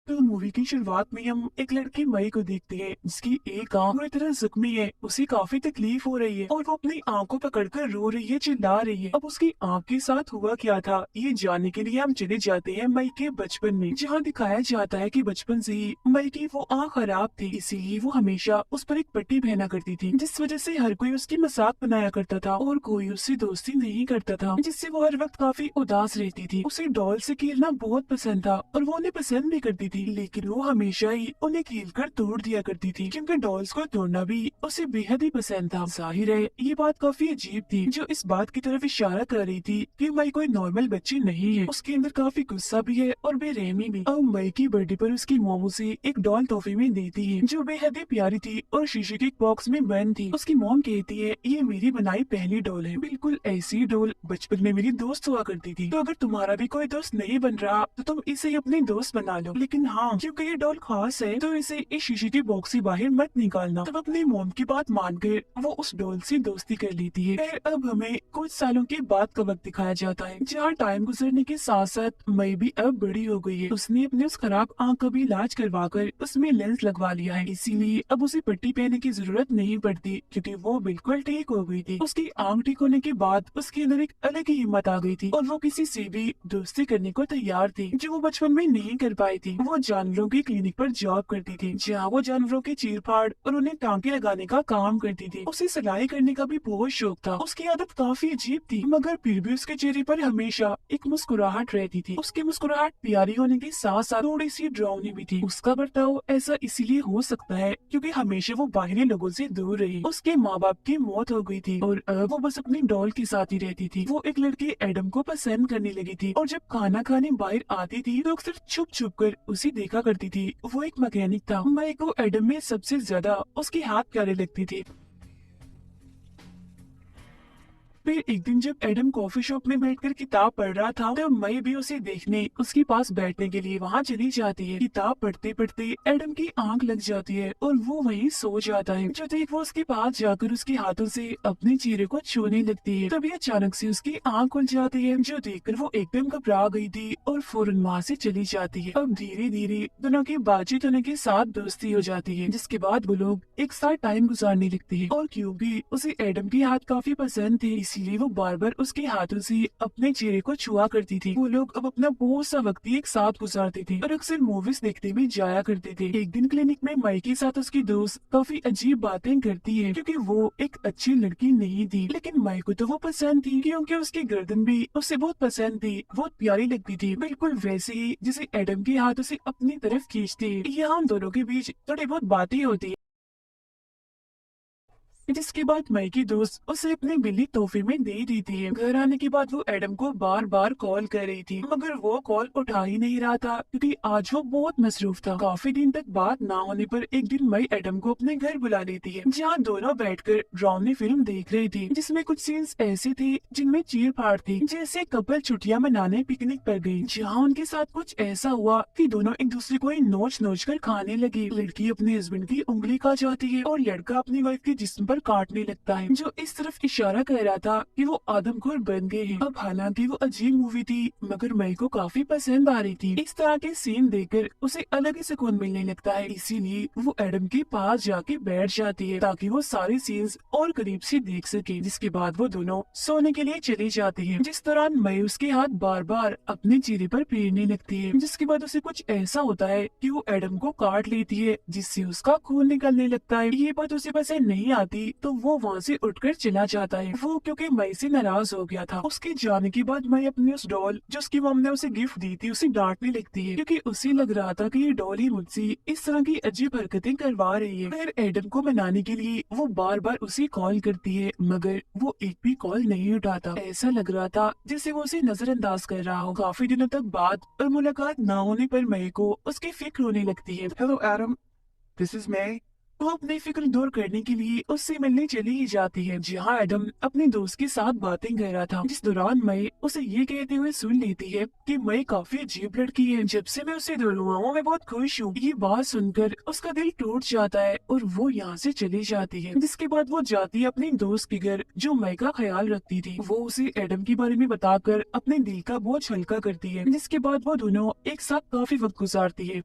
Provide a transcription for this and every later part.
तो मूवी की शुरुआत में हम एक लड़की मई को देखते हैं जिसकी एक आंख पूरी तरह जख्मी है। उसे काफी तकलीफ हो रही है और वो अपनी आंख को पकड़कर रो रही है, चिल्ला रही है। अब उसकी आंख के साथ हुआ क्या था, ये जानने के लिए हम चले जाते हैं मई के बचपन में, जहाँ दिखाया जाता है कि बचपन से ही मई की वो आंख खराब थी, इसीलिए वो हमेशा उस पर एक पट्टी पहना करती थी, जिस वजह से हर कोई उसकी मजाक बनाया करता था और कोई उससे दोस्ती नहीं करता था, जिससे वो हर वक्त काफी उदास रहती थी। उसे डॉल से खेलना बहुत पसंद था और वो उन्हें पसंद भी करती थी, लेकिन वो हमेशा ही उन्हें खेल कर तोड़ दिया करती थी, क्योंकि डॉल्स को तोड़ना भी उसे बेहद ही पसंद था। जाहिर है ये बात काफी अजीब थी, जो इस बात की तरफ इशारा कर रही थी कि मई कोई नॉर्मल बच्ची नहीं है, उसके अंदर काफी गुस्सा भी है और बेरहमी भी। अब मई की बर्थडे पर उसकी मोम उसे एक डॉल तोहफे में देती है, जो बेहद ही प्यारी थी और शीशे के एक बॉक्स में बंद थी। उसकी मोम कहती है, ये मेरी बनाई पहली डॉल है, बिल्कुल ऐसी डॉल बचपन में मेरी दोस्त हुआ करती थी, तो अगर तुम्हारा भी कोई दोस्त नहीं बन रहा तो तुम इसे ही अपनी दोस्त बना लो, लेकिन हाँ, क्योंकि ये डॉल खास है तो इसे इस शीशे के बॉक्स से बाहर मत निकालना। तब अपनी मोम की बात मानकर वो उस डॉल से दोस्ती कर लेती है। फिर अब हमें कुछ सालों के बाद का वक्त दिखाया जाता है, जहाँ टाइम गुजरने के साथ साथ मई भी अब बड़ी हो गई है। उसने अपने उस खराब आंख का भी इलाज करवा कर उसमें लेंस लगवा लिया है, इसीलिए अब उसे पट्टी पहनने की जरूरत नहीं पड़ती, क्योंकि वो बिल्कुल ठीक हो गई थी। उसकी आंख ठीक होने के बाद उसके अंदर एक अलग ही हिम्मत आ गई थी और वो किसी से भी दोस्ती करने को तैयार थी, जो वो बचपन में नहीं कर पाई थी। वो जानवरों की क्लिनिक पर जॉब करती थी, जहाँ वो जानवरों की चीर फाड़ और उन्हें टांके लगाने का काम करती थी। उसे सिलाई करने का भी बहुत शौक था। उसकी आदत काफी अजीब थी, मगर फिर भी उसके चेहरे पर हमेशा एक मुस्कुराहट रहती थी। उसकी मुस्कुराहट प्यारी होने के साथ साथ थोड़ी सी डरावनी भी थी। उसका बर्ताव ऐसा इसीलिए हो सकता है क्योंकि हमेशा वो बाहरी लोगों से दूर रही। उसके माँ बाप की मौत हो गई थी और अब वो बस अपनी डॉल के साथ ही रहती थी। वो एक लड़के एडम को पसंद करने लगी थी और जब खाना खाने बाहर आती थी तो अक्सर छुप छुप कर उसे देखा करती थी। वो एक मैकेनिक था। मई को एडम में सबसे ज्यादा उसके हाथ प्यारे लगती थी। फिर एक दिन जब एडम कॉफी शॉप में बैठकर किताब पढ़ रहा था, तब मई भी उसे देखने उसके पास बैठने के लिए वहाँ चली जाती है। किताब पढ़ते पढ़ते एडम की आंख लग जाती है और वो वहीं सो जाता है। जो देख वो उसके पास जाकर उसके हाथों से अपने चेहरे को छूने लगती है। तभी अचानक से उसकी आंख खुल जाती है, जो देखकर वो एकदम घबरा गई थी और फौरन वहाँ से चली जाती है। अब धीरे धीरे दोनों की बातचीत होने के साथ दोस्ती हो जाती है, जिसके बाद वो लोग एक साथ टाइम गुजारने लगते हैं। और क्योंकि उसे एडम की हाथ काफी पसंद थे, इसीलिए वो बार बार उसके हाथों से अपने चेहरे को छुआ करती थी। वो लोग अब अपना बहुत सा वक्त एक साथ गुजारते थे और अक्सर मूवीज देखते भी जाया करते थे। एक दिन क्लिनिक में मई के साथ उसकी दोस्त काफी अजीब बातें करती है, क्योंकि वो एक अच्छी लड़की नहीं थी, लेकिन मई को तो वो पसंद थी, क्योंकि उसकी गर्दन भी उसे बहुत पसंद थी, बहुत प्यारी लगती थी, बिल्कुल वैसे ही जिसे एडम के हाथ उसे अपनी तरफ खींचते। यहाँ हम दोनों के बीच थोड़ी बहुत बातें होती है, जिसके बाद मई की दोस्त उसे अपनी बिल्ली तोहफे में दे देती है। घर आने के बाद वो एडम को बार बार कॉल कर रही थी, मगर वो कॉल उठा ही नहीं रहा था, क्योंकि आज वो बहुत मसरूफ था। काफी दिन तक बात ना होने पर एक दिन मई एडम को अपने घर बुला लेती है, जहाँ दोनों बैठकर डरावनी फिल्म देख रही थी, जिसमें कुछ सीन्स ऐसे थे जिनमें चीर फाड़ थी, जैसे कपल छुट्टियां मनाने पिकनिक पर गई, जहाँ उनके साथ कुछ ऐसा हुआ कि दोनों एक दूसरे को ही नोच नोच कर खाने लगे। लड़की अपने हस्बैंड की उंगली खा जाती है और लड़का अपनी वाइफ के जिस्म पर काटने लगता है, जो इस तरफ इशारा कर रहा था कि वो आदमखोर बन गए हैं। अब हालांकि वो अजीब मूवी थी, मगर मई को काफी पसंद आ रही थी। इस तरह के सीन देखकर उसे अलग ही सुकून मिलने लगता है, इसीलिए वो एडम के पास जाके बैठ जाती है ताकि वो सारे सीन्स और करीब से देख सके। जिसके बाद वो दोनों सोने के लिए चली जाती है, जिस दौरान मई उसके हाथ बार बार अपने चेहरे पर फेरने लगती है। जिसके बाद उसे कुछ ऐसा होता है कि वो एडम को काट लेती है, जिससे उसका खून निकलने लगता है। ये बात उसे पसंद नहीं आती, तो वो वहाँ से उठकर चला जाता है। वो क्योंकि मई से नाराज हो गया था। उसके जाने के बाद मई अपनी उस डॉल जो उसकी मम ने उसे गिफ्ट दी थी उसे डांटने लगती है, क्योंकि उसे लग रहा था कि ये डॉल ही मुझसे इस तरह की अजीब हरकतें करवा रही है। फिर एडम को मनाने के लिए वो बार बार उसे कॉल करती है, मगर वो एक भी कॉल नहीं उठाता। ऐसा लग रहा था जैसे वो उसे नजरअंदाज कर रहा हो। काफी दिनों तक बात और मुलाकात न होने पर मई को उसकी फिक्र होने लगती है। हेलो एडम, दिस इज मई। वो अपनी फिक्र दूर करने के लिए उससे मिलने चली ही जाती है, जहाँ एडम अपने दोस्त के साथ बातें कर रहा था। जिस दौरान मई उसे ये कहते हुए सुन लेती है कि मई काफी अजीब लड़की है, जब से मैं उसे ढूंढूंगा हूँ मैं बहुत खुश हूँ। ये बात सुनकर उसका दिल टूट जाता है और वो यहाँ से चली जाती है। जिसके बाद वो जाती है अपने दोस्त के घर जो मई का ख्याल रखती थी। वो उसे एडम के बारे में बताकर अपने दिल का बोझ हल्का करती है। जिसके बाद वो दोनों एक साथ काफी वक्त गुजारती है।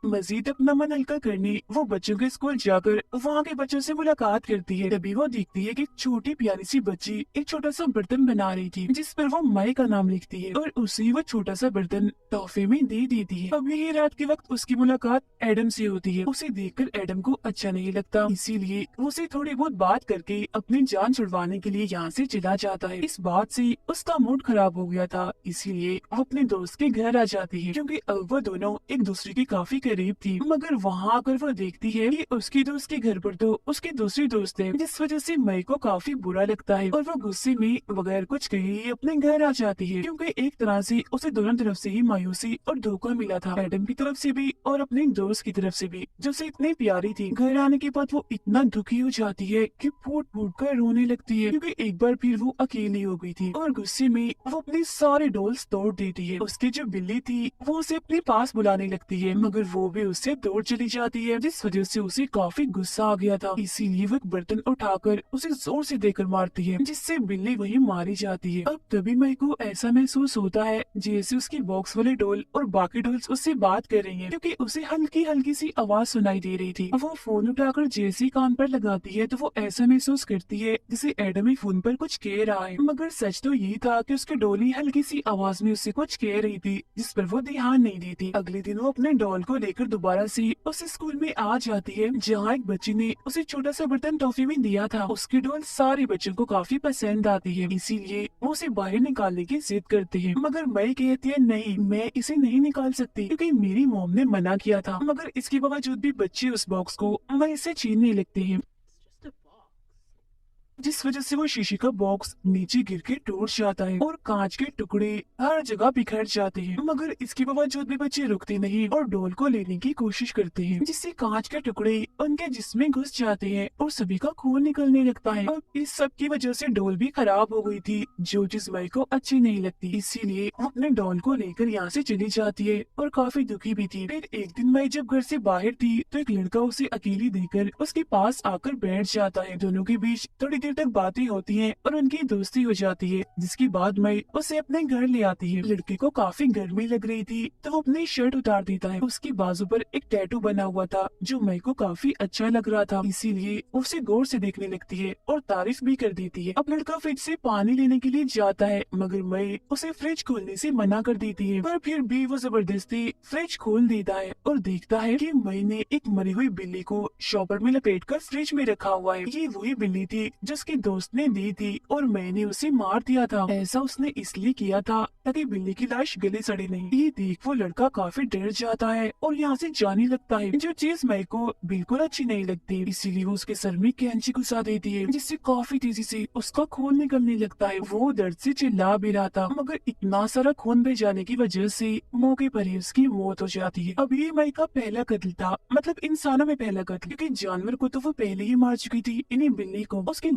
मजीद अपना मन हल्का करने वो बच्चों के स्कूल जाकर वहाँ के बच्चों से मुलाकात करती है। तभी वो देखती है कि एक छोटी प्यारी सी बच्ची एक छोटा सा बर्तन बना रही थी, जिस पर वो मई का नाम लिखती है और उसे वो छोटा सा बर्तन तोहफे में दे देती है। अब यही रात के वक्त उसकी मुलाकात एडम से होती है। उसे देखकर एडम को अच्छा नहीं लगता, इसीलिए वो उसे थोड़ी बहुत बात करके अपनी जान छुड़वाने के लिए यहाँ से चला जाता है। इस बात से उसका मूड खराब हो गया था, इसीलिए वो अपने दोस्त के घर आ जाती है, क्योंकि अब वो दोनों एक दूसरे के काफी करीब थी। मगर वहाँ आकर वो देखती है कि उसकी दोस्त के घर पर तो उसके दूसरी दोस्त है, जिस वजह से मई को काफी बुरा लगता है और वो गुस्से में बगैर कुछ कहे ही अपने घर आ जाती है, क्योंकि एक तरह से उसे दोनों तरफ से ही मायूसी और धोखा मिला था, एडम की तरफ से भी और अपने दोस्त की तरफ से भी, जो उसे इतनी प्यारी थी। घर आने के बाद वो इतना दुखी हो जाती है कि फूट फूट कर रोने लगती है, क्योंकि एक बार फिर वो अकेली हो गई थी और गुस्से में वो अपने सारे डॉल्स तोड़ देती है। उसकी जो बिल्ली थी वो उसे अपने पास बुलाने लगती है, मगर वो भी उससे दूर चली जाती है, जिस वजह से उसे काफी गुस्सा आ गया था। इसीलिए वो एक बर्तन उठाकर उसे जोर से देकर मारती है, जिससे बिल्ली वही मारी जाती है। अब तभी मई को ऐसा महसूस होता है जैसे उसकी बॉक्स वाले डॉल और बाकी डॉल्स उससे बात कर रही हैं, क्योंकि उसे हल्की हल्की सी आवाज सुनाई दे रही थी। अब वो फोन उठाकर जैसे ही कान पर लगाती है तो वो ऐसा महसूस करती है जैसे एडम ही फोन पर कुछ कह रहा है, मगर सच तो ये था कि उसकी डॉल ही हल्की सी आवाज में उससे कुछ कह रही थी, जिस पर वो ध्यान नहीं देती। अगले दिन वो अपने डॉल को लेकर दोबारा से उस स्कूल में आ जाती है, जहाँ एक बच्ची ने उसे छोटा सा बर्तन टॉफी में दिया था। उसकी डॉल सारे बच्चों को काफी पसंद आती है, इसीलिए वो उसे बाहर निकालने की जिद करते हैं, मगर मई कहती है नहीं, मैं इसे नहीं निकाल सकती क्योंकि मेरी मॉम ने मना किया था। मगर इसके बावजूद भी बच्चे उस बॉक्स को मई से छीनने लगते हैं, जिस वजह से वो शीशे का बॉक्स नीचे गिर के टूट जाता है और कांच के टुकड़े हर जगह बिखर जाते हैं। मगर इसके बावजूद भी बच्चे रुकते नहीं और डॉल को लेने की कोशिश करते हैं, जिससे कांच के टुकड़े उनके जिस्म में घुस जाते हैं और सभी का खून निकलने लगता है। अब इस सब की वजह से डॉल भी खराब हो गई थी, जो चीज मई को अच्छी नहीं लगती, इसीलिए वो अपने डॉल को लेकर यहाँ से चली जाती है और काफी दुखी भी थी। फिर एक दिन मई जब घर से बाहर थी तो एक लड़का उसे अकेली देखकर उसके पास आकर बैठ जाता है। दोनों के बीच थोड़ी देर तक बातें होती हैं और उनकी दोस्ती हो जाती है, जिसके बाद मई उसे अपने घर ले आती है। लड़के को काफी गर्मी लग रही थी तो वो अपनी शर्ट उतार देता है। उसकी बाजू पर एक टैटू बना हुआ था जो मई को काफी अच्छा लग रहा था, इसीलिए उसे गौर से देखने लगती है और तारीफ भी कर देती है। अब लड़का फ्रिज से पानी लेने के लिए जाता है, मगर मई उसे फ्रिज खोलने से मना कर देती है, पर फिर भी वो जबरदस्ती फ्रिज खोल देता है और देखता है कि मई ने एक मरी हुई बिल्ली को शॉपर में लपेट कर फ्रिज में रखा हुआ है। ये वही बिल्ली थी जिसकी दोस्त ने दी थी और मैंने उसे मार दिया था। ऐसा उसने इसलिए किया था ताकि बिल्ली की लाश गले सड़े नहीं। ये देख वो लड़का काफी डर जाता है और यहाँ से जाने लगता है, जो चीज मई को बिल्कुल अच्छी नहीं लगती, इसीलिए वो उसके सर में कैंची घुसा देती है, जिससे काफी तेजी से उसका खून निकलने लगता है। वो दर्द से चिल्ला भी रहा था, मगर इतना सारा खून बह जाने की वजह से मौके पर ही उसकी मौत हो जाती है। अब ये मई का पहला कत्ल था, मतलब इंसानों में पहला कत्ल, क्योंकि जानवर को तो वो पहले ही मार चुकी थी, इन्हीं बिल्ली को उसके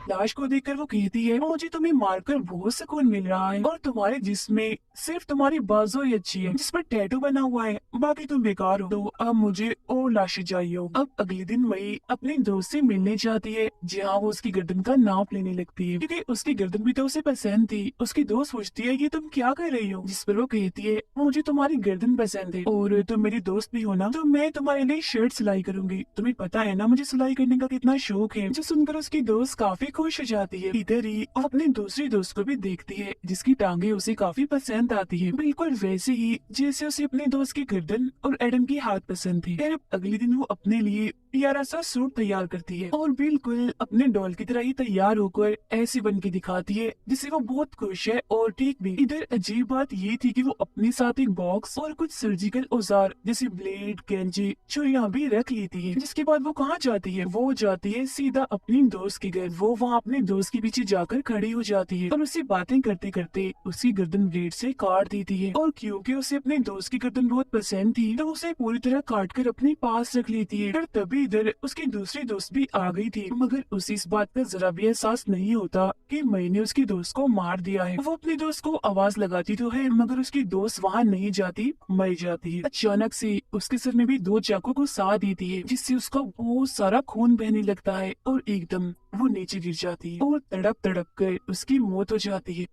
लाश को देखकर वो कहती है मुझे तुम्हें मारकर बहुत सुकून मिल रहा है और तुम्हारे जिस्म में सिर्फ तुम्हारी बाजू ही अच्छी है जिस पर टैटू बना हुआ है, बाकी तुम बेकार हो। तो अब मुझे और लाशें चाहिए। अब अगले दिन मई अपने दोस्त से मिलने जाती है, जहाँ वो उसकी गर्दन का नाप लेने लगती है, क्योंकि उसकी गर्दन भी तो उसे पसंद थी। उसकी दोस्त पूछती है कि तुम क्या कर रही हो, जिस पर वो कहती है मुझे तुम्हारी गर्दन पसंद है और तुम मेरी दोस्त भी हो ना, तो मैं तुम्हारे लिए शर्ट सिलाई करूंगी। तुम्हें पता है ना मुझे सिलाई करने का कितना शौक है। जो सुनकर उसकी दोस्त काफी खुश हो जाती है। इधर ही वो अपने दूसरी दोस्त को भी देखती है जिसकी टांगे उसे काफी पसंद आती है, बिल्कुल वैसे ही जैसे उसे अपने दोस्त की गर्दन और एडम की हाथ पसंद थी। फिर अगले दिन वो अपने लिए प्यारा सा सूट तैयार करती है और बिल्कुल अपने डॉल की तरह ही तैयार होकर ऐसी बन के दिखाती है जिससे वो बहुत खुश है और ठीक भी। इधर अजीब बात ये थी कि वो अपने साथ एक बॉक्स और कुछ सर्जिकल औजार जैसे ब्लेड, कैंची, छुरियां भी रख लेती है। जिसके बाद वो कहाँ जाती है, वो जाती है सीधा अपनी दोस्त के घर। वो वहाँ अपने दोस्त के पीछे जाकर खड़ी हो जाती है और उससे बातें करते करते उसकी गर्दन ब्लेड से काट देती है। और क्योंकि उसे अपने दोस्त की गर्दन बहुत पसंद थी तो उसे पूरी तरह काट कर अपने पास रख लेती है। फिर तभी इधर उसकी दूसरी दोस्त भी आ गई थी, मगर उसे इस बात का जरा भी एहसास नहीं होता कि मैंने उसकी दोस्त को मार दिया है। वो अपने दोस्त को आवाज लगाती तो है मगर उसकी दोस्त वहाँ नहीं जाती, मर जाती है। अचानक से उसके सर में भी 2 चाकू घुसा देती है जिससे उसका बहुत सारा खून बहने लगता है और एकदम वो नीचे गिर जाती है और तड़प तड़प कर उसकी मौत हो जाती है।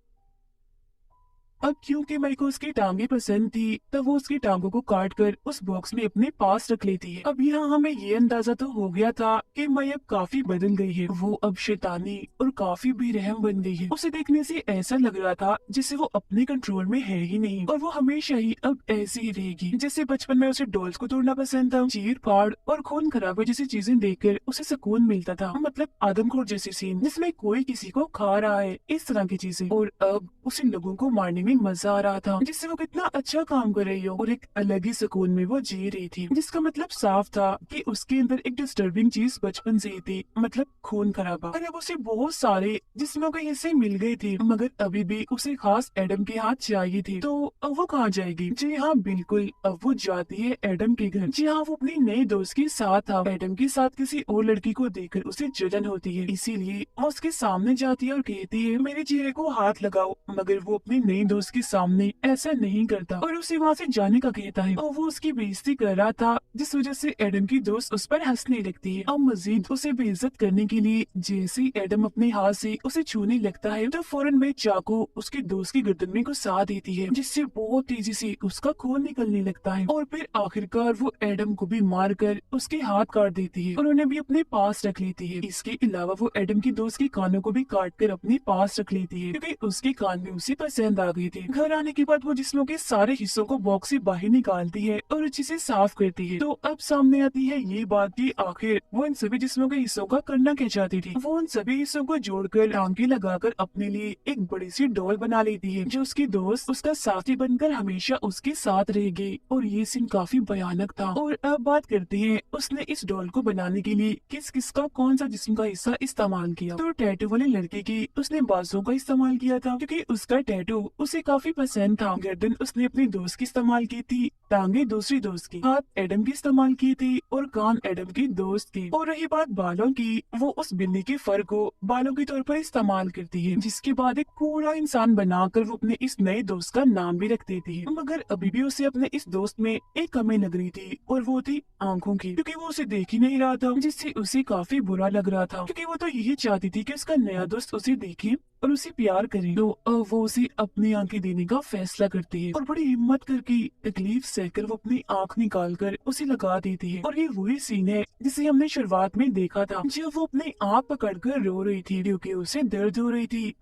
अब क्योंकि मई को उसकी टांगे पसंद थी तब वो उसकी टांगों को काट कर उस बॉक्स में अपने पास रख लेती है। अब यहाँ हमें ये अंदाजा तो हो गया था कि मई अब काफी बदल गई है। वो अब शैतानी और काफी बेरहम बन गई है। उसे देखने से ऐसा लग रहा था जैसे वो अपने कंट्रोल में है ही नहीं और वो हमेशा ही अब ऐसी ही रहेगी। जैसे बचपन में उसे डॉल्स को तोड़ना पसंद था, चीर फाड़ और खून खराबे जैसी चीजें देखकर उसे सुकून मिलता था, मतलब आदमखोर जैसी सीन जिसमें कोई किसी को खा रहा है, इस तरह की चीजें। और अब उसे लोगों को मारने में मजा आ रहा था जिससे वो कितना अच्छा काम कर रही हो और एक अलग ही सुकून में वो जी रही थी, जिसका मतलब साफ था कि उसके अंदर एक डिस्टर्बिंग चीज बचपन से ही थी, मतलब खून खराबा। और अब उसे बहुत सारे जिस्मों के हिस्से मिल गए थे मगर अभी भी उसे खास एडम के हाथ चाहिए थे। तो अब वो कहाँ जाएगी? जी हाँ बिल्कुल, अब वो जाती है एडम के घर। जी हाँ, वो अपनी नए दोस्त के साथ था। एडम के साथ किसी और लड़की को देखकर उसे जलन होती है, इसीलिए वो उसके सामने जाती है और कहती है मेरे चेहरे को हाथ लगाओ, मगर वो अपने नई दोस्त के सामने ऐसा नहीं करता और उसे वहाँ से जाने का कहता है। और वो उसकी बेइज्जती कर रहा था जिस वजह से एडम की दोस्त उस पर हंसने लगती है। अब मजीद उसे बेइज्जत करने के लिए जैसे ही एडम अपने हाथ से उसे छूने लगता है तो फौरन में चाकू उसके दोस्त की गर्दन में घुसा देती है जिससे बहुत तेजी से उसका खून निकलने लगता है। और फिर आखिरकार वो एडम को भी मार कर उसके हाथ काट देती है और उन्हें भी अपने पास रख लेती है। इसके अलावा वो एडम की दोस्त के कानों को भी काट कर अपने पास रख लेती है क्योंकि उसके कान भी उसे पसंद आ गई थी। घर आने के बाद वो जिस्मों के सारे हिस्सों को बॉक्स से बाहर निकालती है और अच्छे से साफ करती है। तो अब सामने आती है ये बात कि आखिर वो इन सभी जिस्मों के हिस्सों का करना क्या चाहती थी। वो उन सभी हिस्सों को जोड़कर टांके लगाकर अपने लिए एक बड़ी सी डॉल बना लेती है जो उसकी दोस्त उसका साथी बनकर हमेशा उसके साथ रहेगी। और ये सीन काफी भयानक था। और अब बात करते हैं उसने इस डॉल को बनाने के लिए किस किस का कौन सा जिस्म का हिस्सा इस्तेमाल किया। तो टैटू वाले लड़के की उसने बाजू का इस्तेमाल किया था क्योंकि उसका टैटू उसे काफी पसंद था। गर्दन उसने अपनी दोस्त की इस्तेमाल की थी, टांगे दूसरी दोस्त की, हाथ एडम की इस्तेमाल की थी और कान एडम की दोस्त की। और रही बात बालों की, वो उस बिल्ली के फर को बालों के तौर पर इस्तेमाल करती है जिसके बाद एक पूरा इंसान बनाकर वो अपने इस नए दोस्त का नाम भी रख देती है। मगर अभी भी उसे अपने इस दोस्त में एक कमी लग रही थी और वो थी आंखों की, क्योंकि वो उसे देख ही नहीं रहा था जिससे उसे काफी बुरा लग रहा था क्योंकि वो तो यही चाहती थी कि उसका नया दोस्त उसे देखे और उसे प्यार करे। तो वो उसे अपनी आंखें देने का फैसला करती है और बड़ी हिम्मत करके तकलीफ सहकर वो अपनी आंख निकाल कर उसे लगा देती है। और ये वही सीन है जिसे हमने शुरुआत में देखा था जब वो अपनी आंख पकड़कर रो रही थी क्योंकि उसे दर्द हो रही थी,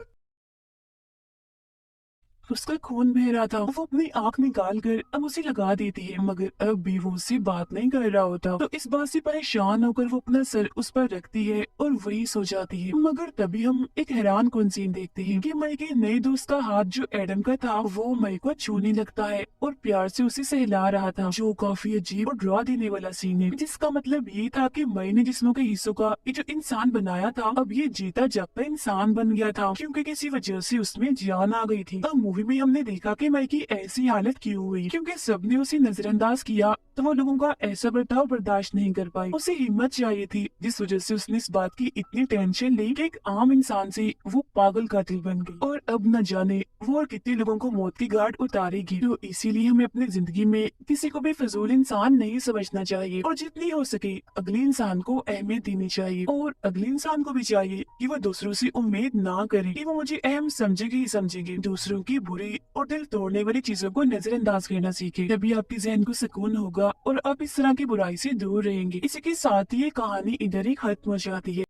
उसका खून बह रहा था। वो अपनी आंख निकाल कर अब उसे लगा देती है मगर अब भी वो उससे बात नहीं कर रहा होता। तो इस बात से परेशान होकर वो अपना सर उस पर रखती है और वही सो जाती है। मगर तभी हम एक हैरान कुन सीन देखते हैं कि मई के नए दोस्त का हाथ जो एडम का था वो मई को छूने लगता है और प्यार से उसे सहला रहा था, जो काफी अजीब और डरा देने वाला सीन है जिसका मतलब ये था कि मई ने जिस्मों के हिस्सों का ये जो इंसान बनाया था अब ये जीता जागता इंसान बन गया था क्योंकि किसी वजह से उसमें जान आ गई थी। अब मूवी में हमने देखा कि मई की ऐसी हालत क्यों हुई, क्योंकि सबने उसे नजरअंदाज किया तो वो लोगों का ऐसा बर्ताव बर्दाश्त नहीं कर पाई। उसे हिम्मत चाहिए थी जिस वजह से उसने इस बात की इतनी टेंशन ली कि एक आम इंसान से वो पागल कातिल बन गई और अब न जाने वो और कितने लोगों को मौत की घाट उतारेगी। तो इसीलिए हमें अपनी जिंदगी में किसी को भी फजूल इंसान नहीं समझना चाहिए और जितनी हो सके अगले इंसान को अहमियत देनी चाहिए और अगले इंसान को भी चाहिए कि वो दूसरों से उम्मीद ना करे कि वो मुझे अहम समझेगी ही समझेगी। दूसरों की बुरी और दिल तोड़ने वाली चीजों को नजरअंदाज करना सीखे, तभी आपके जहन को सुकून होगा और आप इस तरह की बुराई से दूर रहेंगे। इसी के साथ ही ये कहानी इधर ही खत्म हो जाती है।